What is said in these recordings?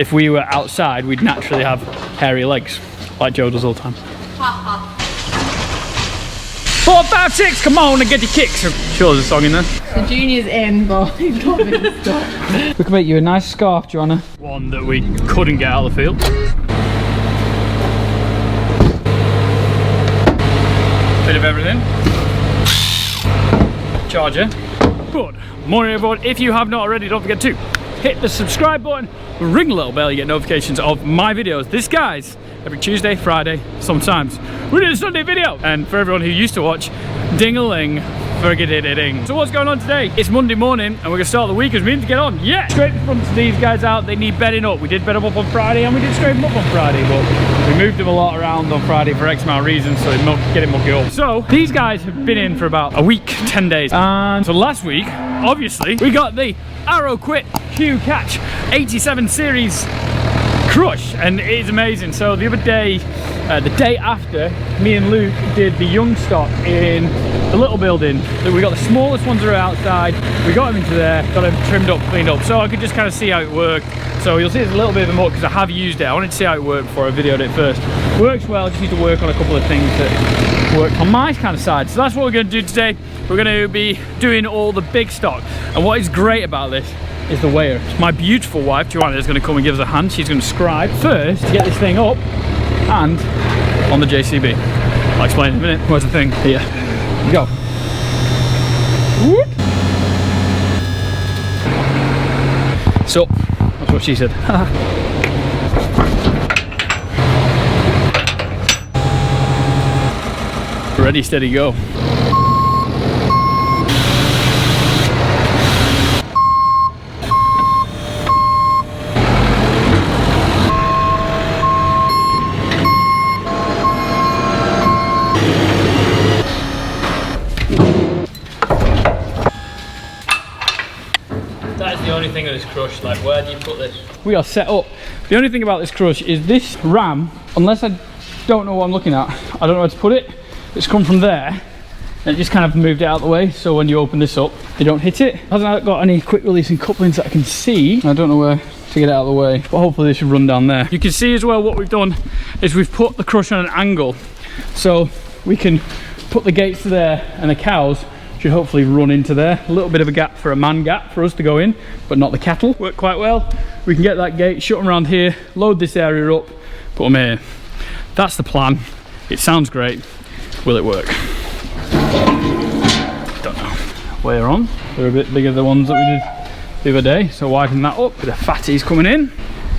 If we were outside, we'd naturally have hairy legs, like Joe does all the time. 4, 5, 6, come on and get your kicks. Sure, there's a song in there. The junior's in, but he's not been stuck. We can make you a nice scarf, Joanna. One that we couldn't get out of the field. Bit of everything. Charger. Good morning, everyone. If you have not already, don't forget to hit the subscribe button, ring the little bell, you get notifications of my videos. This guy's every Tuesday, Friday, sometimes we do a Sunday video. And for everyone who used to watch, ding-a-ling, forget-it-ding. So what's going on today? It's Monday morning and we're gonna start the week as we need to get on. Yeah! Scrape the fronts of these guys out. They need bedding up. We did bed them up on Friday and we did scrape them up on Friday, but we moved them a lot around on Friday for X amount of reasons, so they get it mucky up. So these guys have been in for about a week, 10 days. And so last week, obviously, we got the ArrowQuip Hue Catch 87 series crush, and it is amazing. So the other day, the day after, me and Luke did the young stock in the little building. We got the smallest ones that are outside, we got them into there, got them trimmed up, cleaned up, so I could just kind of see how it worked. So you'll see there's a little bit of a muck because I have used it. I wanted to see how it worked before I videoed it first. Works well, just need to work on a couple of things that work on my kind of side. So that's what we're going to do today. We're going to be doing all the big stock, and what is great about this is the weigher. My beautiful wife Joanna is going to come and give us a hand. She's going to scribe first to get this thing up and on the JCB. I'll explain in a minute. Where's the thing? Here. Go. Whoop. So that's what she said. Ready, steady, go. Thing of this crush, like where do you put this? We are set up. The only thing about this crush is this ram, unless I don't know what I'm looking at, I don't know where to put it. It's come from there and it just kind of moved it out of the way, so when you open this up you don't hit it. It hasn't got any quick releasing couplings that I can see. I don't know where to get it out of the way, but hopefully this should run down there. You can see as well what we've done is we've put the crush on an angle, so we can put the gates to there and the cows should hopefully run into there. A little bit of a gap for a man gap for us to go in, but not the cattle. Worked quite well. We can get that gate, shut them around here, load this area up, put them here. That's the plan. It sounds great. Will it work? Don't know. Weigher on. They're a bit bigger than the ones that we did the other day, so widen that up. Bit of fatties coming in.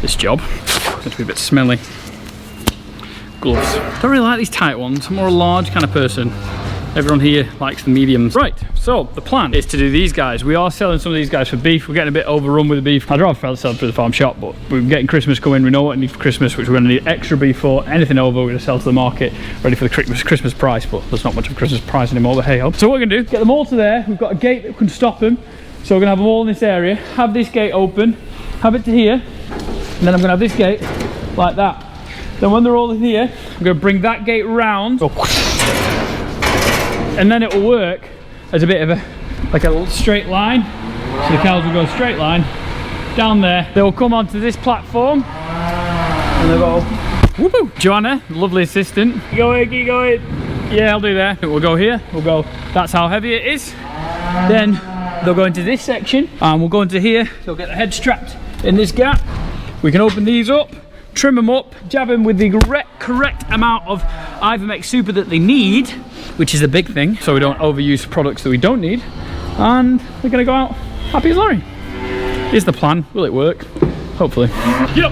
This job. Going to be a bit smelly. Gloves. Don't really like these tight ones. I'm more a large kind of person. Everyone here likes the mediums. Right, so the plan is to do these guys. We are selling some of these guys for beef. We're getting a bit overrun with the beef. I'd rather sell through the farm shop, but we're getting Christmas coming. We know what we need for Christmas, which we're going to need extra beef for. Anything over, we're going to sell to the market, ready for the Christmas price, but there's not much of a Christmas price anymore, but hey ho. So what we're going to do, get them all to there. We've got a gate that can stop them. So we're going to have them all in this area, have this gate open, have it to here, and then I'm going to have this gate like that. Then when they're all in here, I'm going to bring that gate round. So, and then it will work as a bit of a little straight line, so the cows will go straight line down there. They will come onto this platform and they'll go whoop-oo. Joanna, lovely assistant, keep going, keep going. Yeah, I'll do that. We'll go here, we'll go, that's how heavy it is. Then they'll go into this section and we'll go into here. They'll get the head strapped in this gap. We can open these up, trim them up, jab them with the correct amount of Ivermectin super that they need, which is a big thing, so we don't overuse products that we don't need, and we're gonna go out happy as Larry. Here's the plan. Will it work? Hopefully. Yep.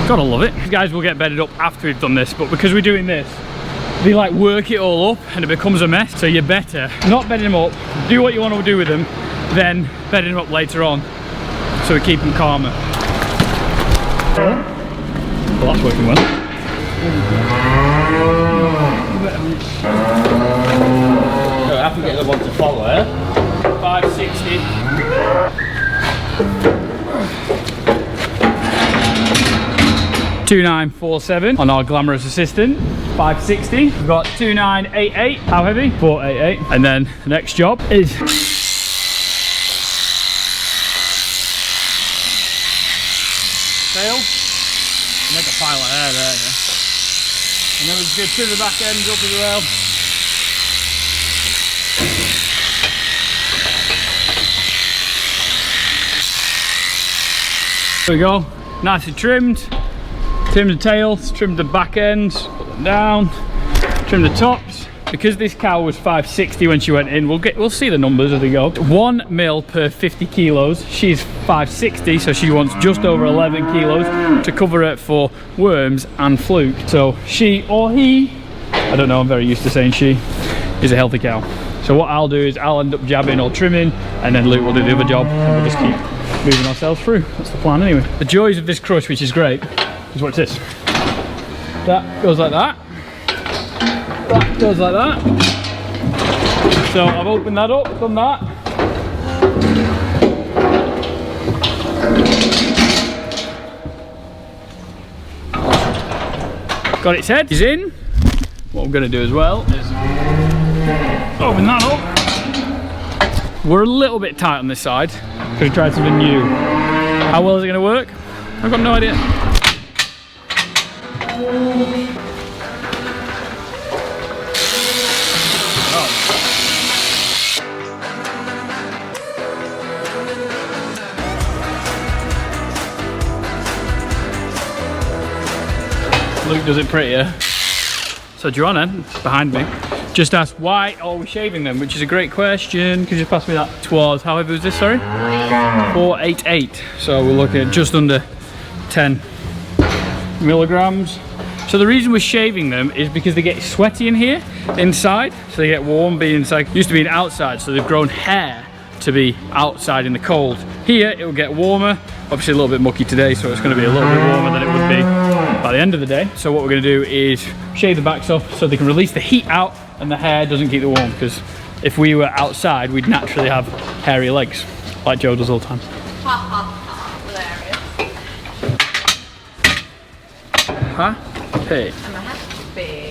Gotta love it. You guys will get bedded up after we've done this, but because we're doing this, they like work it all up and it becomes a mess, so you're better not bedding them up, do what you want to do with them, then bedding them up later on, so we keep them calmer. Well, that's working well. So I have to get the one to follow, eh? 560. 2947 on our glamorous assistant. 560. We've got 2988. How heavy? 488. And then the next job is tail. Make a pile of hair there, yeah. And then we just go through the back end, up as well. There we go, nicely trimmed. Trimmed the tails, trimmed the back ends, put them down, trimmed the tops. Because this cow was 560 when she went in, we'll see the numbers as they go. 1 mil per 50 kilos. She's 560, so she wants just over 11 kilos to cover it for worms and fluke. So she or he, I don't know, I'm very used to saying she, is a healthy cow. So what I'll do is I'll end up jabbing or trimming, and then Luke will do the other job, and we'll just keep moving ourselves through. That's the plan anyway. The joys of this crush, which is great, is watch this. That goes like that. That goes like that. So I've opened that up, done that. Got its head, he's in. What I'm going to do as well is open that up. We're a little bit tight on this side because we tried something new. How well is it going to work? I've got no idea. Luke does it prettier. So Joanna, behind me, just asked why are we shaving them, which is a great question. Could you pass me that? Twas, however was this, sorry? 488. So we're looking at just under 10 milligrams. So the reason we're shaving them is because they get sweaty in here, inside, so they get warm being inside. Used to be outside, so they've grown hair to be outside in the cold. Here it will get warmer, obviously a little bit mucky today, so it's going to be a little bit warmer than it would be by the end of the day. So what we're going to do is shave the backs off so they can release the heat out and the hair doesn't keep the warm, because if we were outside we'd naturally have hairy legs like Joe does all the time. Huh? Hey. I'm a happy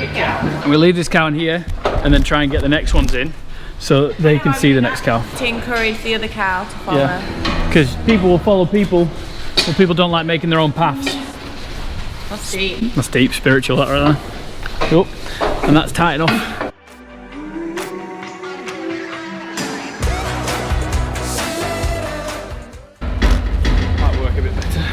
cow. And we'll leave this cow in here and then try and get the next ones in so they can see the next cow. To encourage the other cow to follow. Yeah, because people will follow people, but people don't like making their own paths. That's deep. That's deep, spiritual, that right there. Yup, and that's tight enough. Might work a bit better.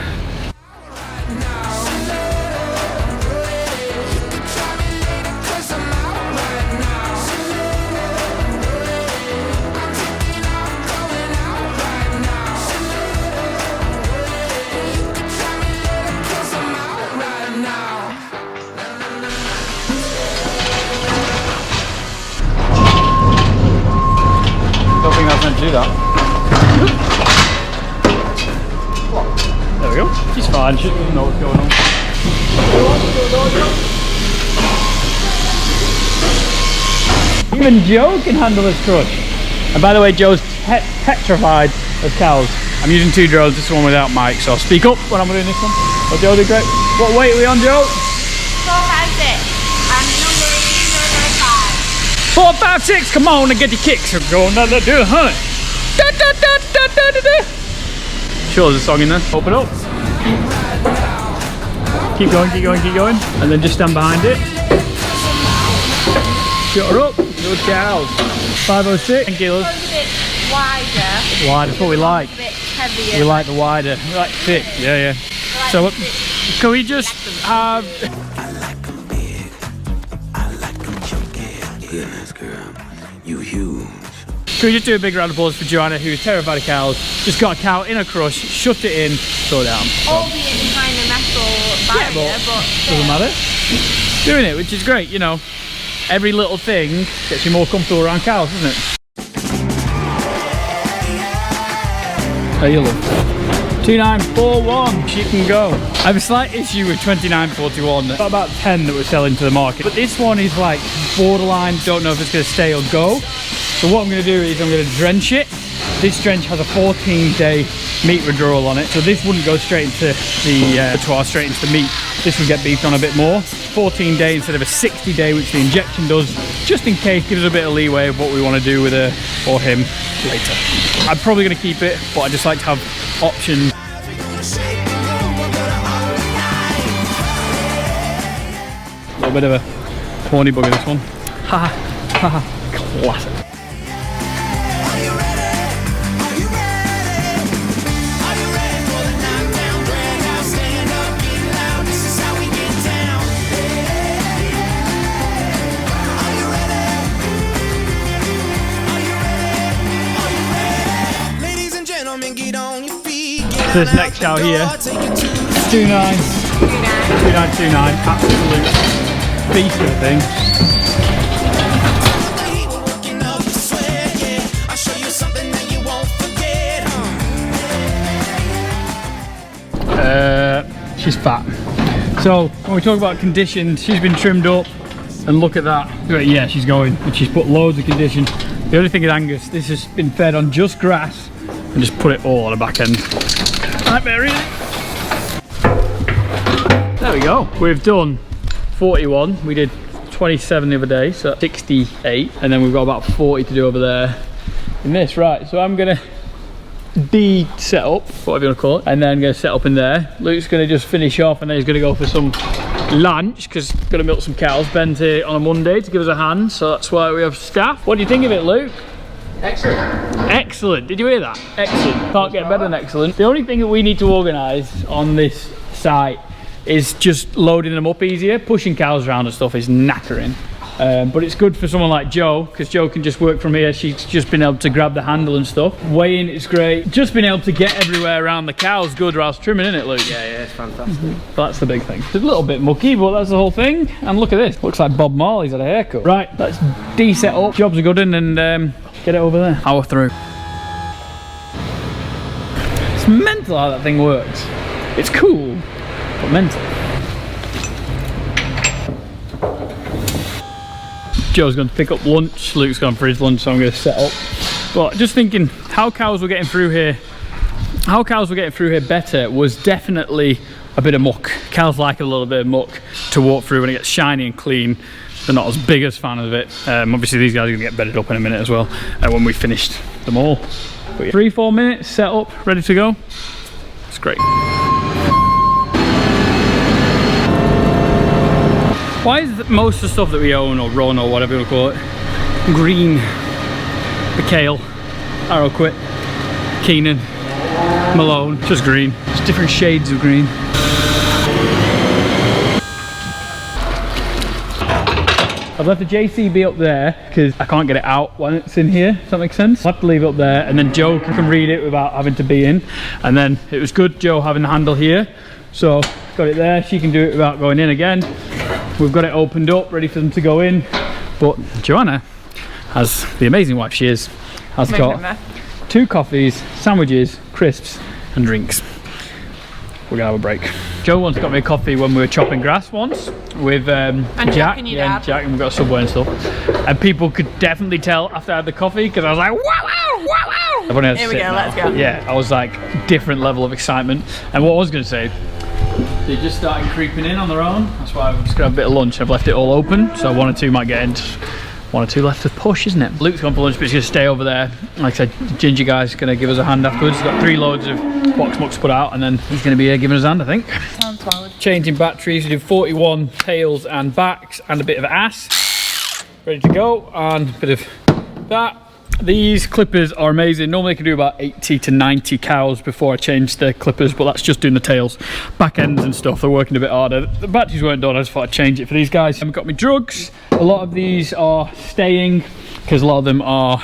Do that. There we go. She's fine. She doesn't know what's going on. Even Joe can handle this crush. And by the way, Joe's petrified of cows. I'm using 2 drones. This one without mic, so I'll speak up when I'm doing this one. Oh, Joe did great. What weight are we on, Joe? 456. And number is 4, 5, 6. Come on and get your kicks. We're going down there, do it, honey. Da, da, da, da, da, da, da. Sure, there's a song in there. Open up. Keep going, keep going, keep going. And then just stand behind it. Shut her up. Good cows. 506. 10 kilos. a bit wider. Wide, that's what we like. A bit heavier. We like the wider. We like thick. Yeah, yeah. Like So, thick. can we just have... I like them big, I like them chunky. Goodness, girl, you huge. Can we just do a big round of applause for Joanna, who's terrified of cows, just got a cow in a crush, shut it in, throw it down. So, Albeit behind a metal barrier, but doesn't matter. Doing it, which is great, you know. Every little thing gets you more comfortable around cows, doesn't it? How you look? 2941, she can go. I have a slight issue with 2941. Got about 10 that we're selling to the market, but this one is like borderline, don't know if it's going to stay or go. So what I'm going to do is I'm going to drench it. This drench has a 14-day meat withdrawal on it, so this wouldn't go straight into the abattoir, straight into the meat. This would get beefed on a bit more. 14-day instead of a 60-day, which the injection does, just in case, gives us a bit of leeway of what we want to do with her or him later. I'm probably going to keep it, but I just like to have options. bit of a horny bugger, this one. Haha, haha, classic. So this next cow here, 2929, absolute beast of a thing. She's fat. So when we talk about conditions, she's been trimmed up, and look at that. Yeah, she's going, and she's put loads of condition. The only thing is Angus, this has been fed on just grass and just put it all on the back end. Nightmare, really. There we go. We've done 41. We did 27 the other day, so that's 68, and then we've got about 40 to do over there in this. Right, so I'm gonna set up, whatever you want to call it, and then gonna set up in there. Luke's gonna just finish off, and then he's gonna go for some lunch because we're gonna milk some cows. Ben's here on a Monday to give us a hand, so that's why we have staff. What do you think of it, Luke? Excellent. Excellent. Did you hear that? Excellent. Can't get better than excellent. The only thing that we need to organise on this site is just loading them up easier. Pushing cows around and stuff is knackering. But it's good for someone like Joe, because Joe can just work from here. She's just been able to grab the handle and stuff. Weighing is great. Just being able to get everywhere around the cows good whilst trimming, isn't it, Luke? Yeah, it's fantastic. That's the big thing. It's a little bit mucky, but that's the whole thing. And look at this. Looks like Bob Marley's had a haircut. Right, let's de-set up. Job's a good one, and get it over there. Power through. It's mental how that thing works. It's cool, but mental. Joe's going to pick up lunch. Luke's gone for his lunch, so I'm going to set up. But just thinking, how cows were getting through here better was definitely a bit of muck. Cows like a little bit of muck to walk through when it gets shiny and clean. They're not as big as fan of it. Obviously these guys are going to get bedded up in a minute as well when we finished them all. But yeah, 3-4 minutes, set up, ready to go. It's great. Why is most of the stuff that we own or run or whatever you want to call it green? The kale, ArrowQuip, Keenan, Malone, just green. Just different shades of green. I've left the JCB up there because I can't get it out when it's in here, if that makes sense. I'll have to leave it up there, and then Joe can read it without having to be in. And then it was good Joe having the handle here, so got it there. She can do it without going in again. We've got it opened up, ready for them to go in. But Joanna, as the amazing wife she is, has got 2 coffees, sandwiches, crisps and drinks. We're gonna have a break. Joe once got me a coffee when we were chopping grass once with Jack and Jack, and we got a Subway and stuff. And people could definitely tell after I had the coffee because I was like, wow, wow, wow, wow. I've only had to Here we sit go, now. let's go. Yeah, I was like, different level of excitement. And what I was gonna say, they just started creeping in on their own. That's why I've just got a bit of lunch. I've left it all open, so 1 or 2 might get in. Just 1 or 2 left to push, isn't it? Luke's gone for lunch, but he's gonna stay over there. Like I said, the ginger guy's gonna give us a hand afterwards. He's got 3 loads of box mucks put out, and then he's gonna be giving us a hand, I think. Sounds valid. Changing batteries, we did 41 tails and backs, and a bit of ass. Ready to go, and a bit of that. These clippers are amazing. Normally I can do about 80 to 90 cows before I change the clippers, but that's just doing the tails. Back ends and stuff, they're working a bit harder. The batteries weren't done, I just thought I'd change it for these guys. I've got my drugs. A lot of these are staying because a lot of them are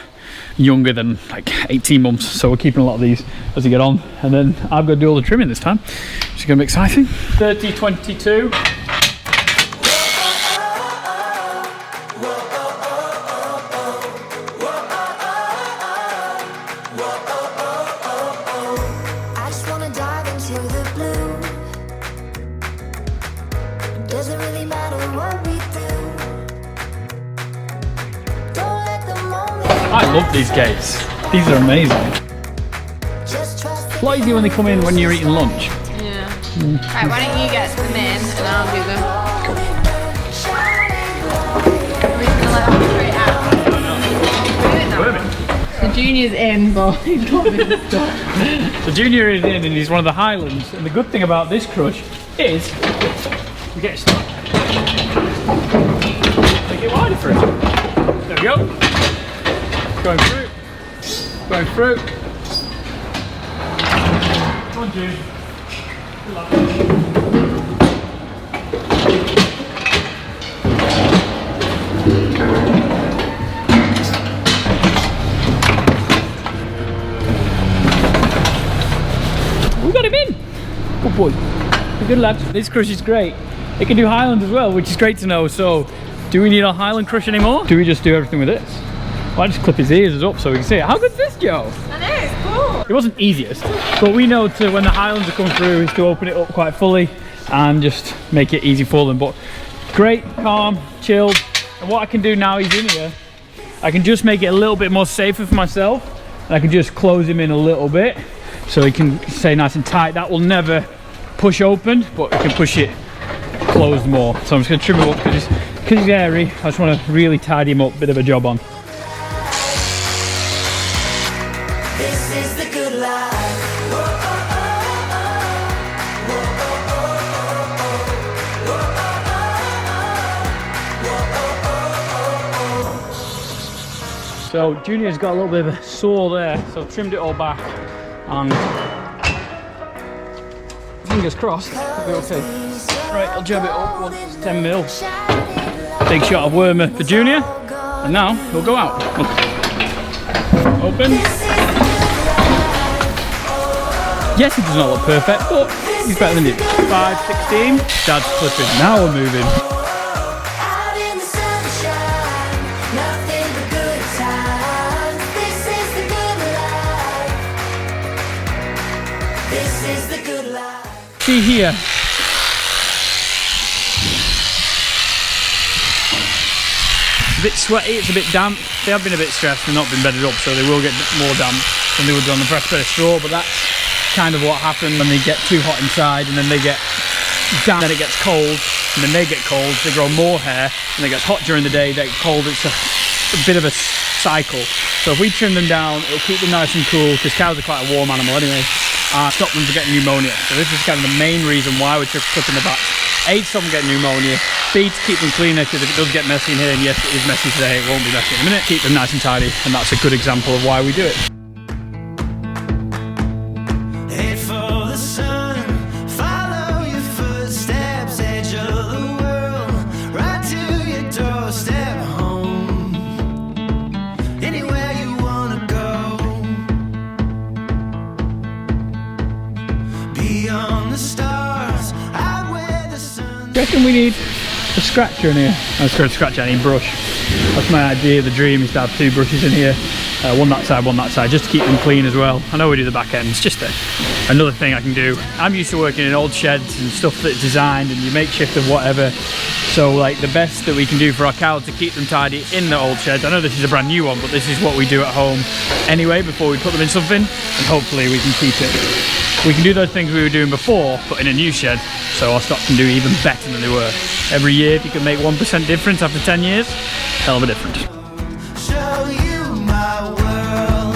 younger than like 18 months, so we're keeping a lot of these as we get on. And then I've got to do all the trimming this time, which is going to be exciting. 30-22. I love these gates. These are amazing. It's a lot easier when they come in when you're eating lunch. Yeah. Right, why don't you get them in and I'll do them. Cool. We're just gonna let them straight out. The Junior's in, but he's not been stuck. The Junior is in and he's one of the Highlands. And the good thing about this crush is we get stuck. Make it wider for him. There we go. Going through. Going through. Come on, June. Good luck. We got him in. Good boy. Good lad. This crush is great. It can do Highland as well, which is great to know. So, do we need our Highland crush anymore? Do we just do everything with this? Well, I just clip his ears up so we can see it. How good's this, Joe? I know, it's cool. It wasn't easiest, but we know to when the Highlands are coming through is to open it up quite fully and just make it easy for them. But great, calm, chilled. And what I can do now he's in here, I can just make it a little bit more safer for myself. And I can just close him in a little bit so he can stay nice and tight. That will never push open, but I can push it closed more. So I'm just going to trim him up because he's airy. I just want to really tidy him up, bit of a job on. This is the good life. So Junior's got a little bit of a sore there, so I've trimmed it all back and fingers crossed, it'll be okay. Right, I'll jab it up once, 10 mil. Big shot of wormer for Junior, and now we'll go out. Open. Yes, it does not look perfect, but he's better than you. 5, 16. Dad's flipping. Now we're moving. Out in the sunshine, nothing but good times. This is the good life. This is the good life. See here. It's a bit sweaty, it's a bit damp. They have been a bit stressed and not been bedded up, so they will get more damp than they would on the fresh bed of straw, but that's kind of what happens when they get too hot inside and then they get damp, then it gets cold, and then they get cold, they grow more hair, and it gets hot during the day, they get cold. It's a bit of a cycle. So if we trim them down, it'll keep them nice and cool, because cows are quite a warm animal anyway, stop them from getting pneumonia. So this is kind of the main reason why we're clipping the back. A, to stop them getting pneumonia. B, to keep them cleaner, because if it does get messy in here, and yes it is messy today, it won't be messy in a minute, keep them nice and tidy, and that's a good example of why we do it. Head for the sun, follow your footsteps, edge of the world, right to your doorstep home. Anywhere you wanna go, beyond the stars, out where the sun. Do you reckon we need a scratcher in here? I was going to scratch any brush. That's my idea, the dream is to have 2 brushes in here. One that side, just to keep them clean as well. I know we do the back end, it's just another thing I can do. I'm used to working in old sheds and stuff that's designed and you make shift of whatever. So like the best that we can do for our cows to keep them tidy in the old sheds. I know this is a brand new one, but this is what we do at home anyway before we put them in something, and hopefully we can keep it. We can do those things we were doing before, but in a new shed, so our stock can do even better than they were. Every year, if you can make 1% difference after 10 years, hell of a difference. Show you my world.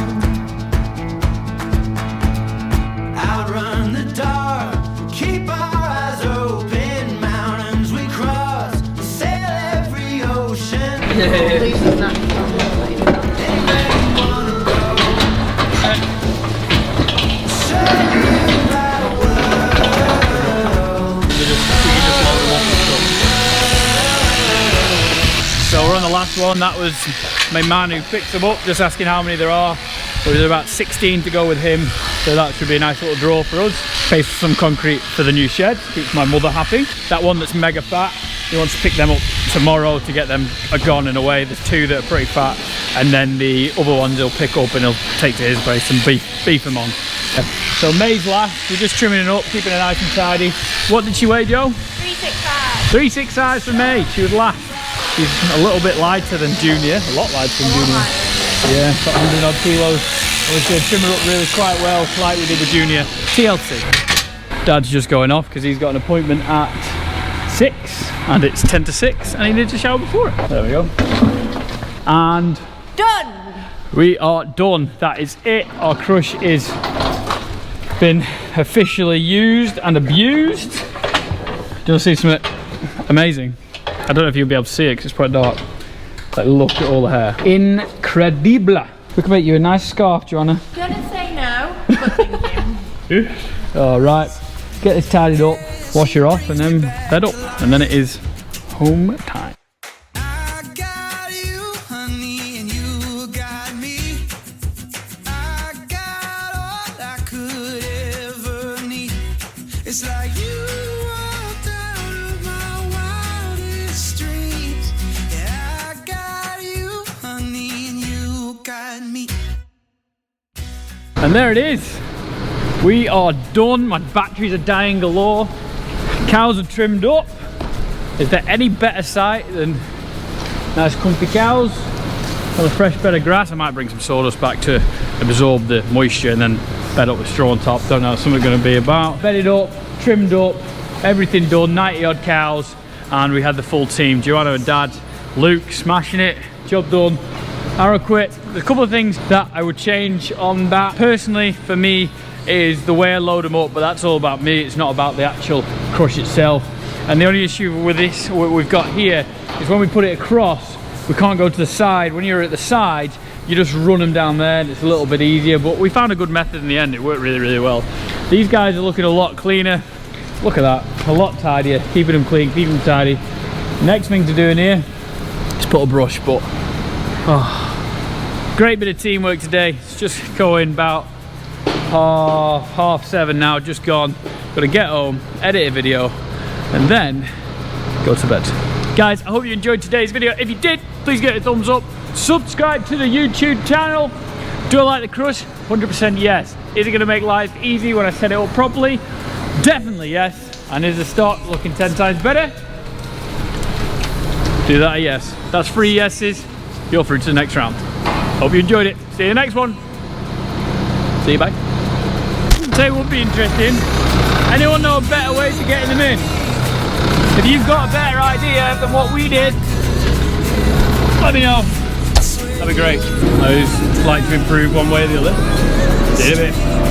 Outrun the dark, keep our eyes open. Mountains we cross, sail every ocean. Losing that. Anywhere you wanna go. Show you my world. So we're on the last one. That was my man who picked them up, just asking how many there are. There's about 16 to go with him, so that should be a nice little draw for us. Pay for some concrete for the new shed, keeps my mother happy. That one that's mega fat, he wants to pick them up tomorrow to get them gone and away. There's 2 that are pretty fat, and then the other ones he'll pick up and he'll take to his place and beef them on. Yeah. So May's last, we're just trimming it up, keeping it nice and tidy. What did she weigh, Joe? 365. 365 for May, she was last. She's a little bit lighter than Junior, a lot lighter than Junior. Yeah, got 100 odd kilos. I was going to trim her up really quite well, like we did with Junior. TLC. Dad's just going off because he's got an appointment at 6 and it's 10 to 6 and he needs a shower before it. There we go. And Done! we are done. That is it. Our crush is been officially used and abused. Do you want to see something Amazing. I don't know if you'll be able to see it because it's quite dark. Like, look at all the hair. Incredible. We can make you a nice scarf, Joanna. Gonna say no, but thank you. All right, get this tidied up, wash her off, and then bed up. And then it is home time. I got you, honey, and you got me. I got all I could ever need. It's like you walked out of my wildest dreams. Yeah, I got you, honey, and you got me. And there it is. We are done. My batteries are dying galore. Cows are trimmed up. Is there any better sight than nice comfy cows on a fresh bed of grass? I might bring some sawdust back to absorb the moisture and then bed up with straw on top. Don't know what something's going to be about. Bedded up, trimmed up, everything done. 90 odd cows, and we had the full team. Joanna and Dad, Luke smashing it. Job done. ArrowQuip. There's a couple of things that I would change on that. Personally, for me, is the way I load them up, but that's all about me. It's not about the actual crush itself. And the only issue with this, what we've got here, is when we put it across, we can't go to the side. When you're at the side, you just run them down there and it's a little bit easier, but we found a good method in the end. It worked really, really well. These guys are looking a lot cleaner. Look at that, a lot tidier. Keeping them clean, keeping them tidy. Next thing to do in here is put a brush, but great bit of teamwork today. It's just going about 7:30 now, just gone. Gotta get home, edit a video, and then go to bed. Guys, I hope you enjoyed today's video. If you did, please give it a thumbs up. Subscribe to the YouTube channel. Do I like the crush? 100% yes. Is it gonna make life easy when I set it up properly? Definitely yes. And is the stock looking 10 times better? Do that a yes. That's 3 yeses. You're through to the next round. Hope you enjoyed it. See you in the next one. See you, bye. Say it would be interesting. Anyone know a better way to getting them in? If you've got a better idea than what we did, let me know. That'd be great. I just like to improve one way or the other. See you in a bit.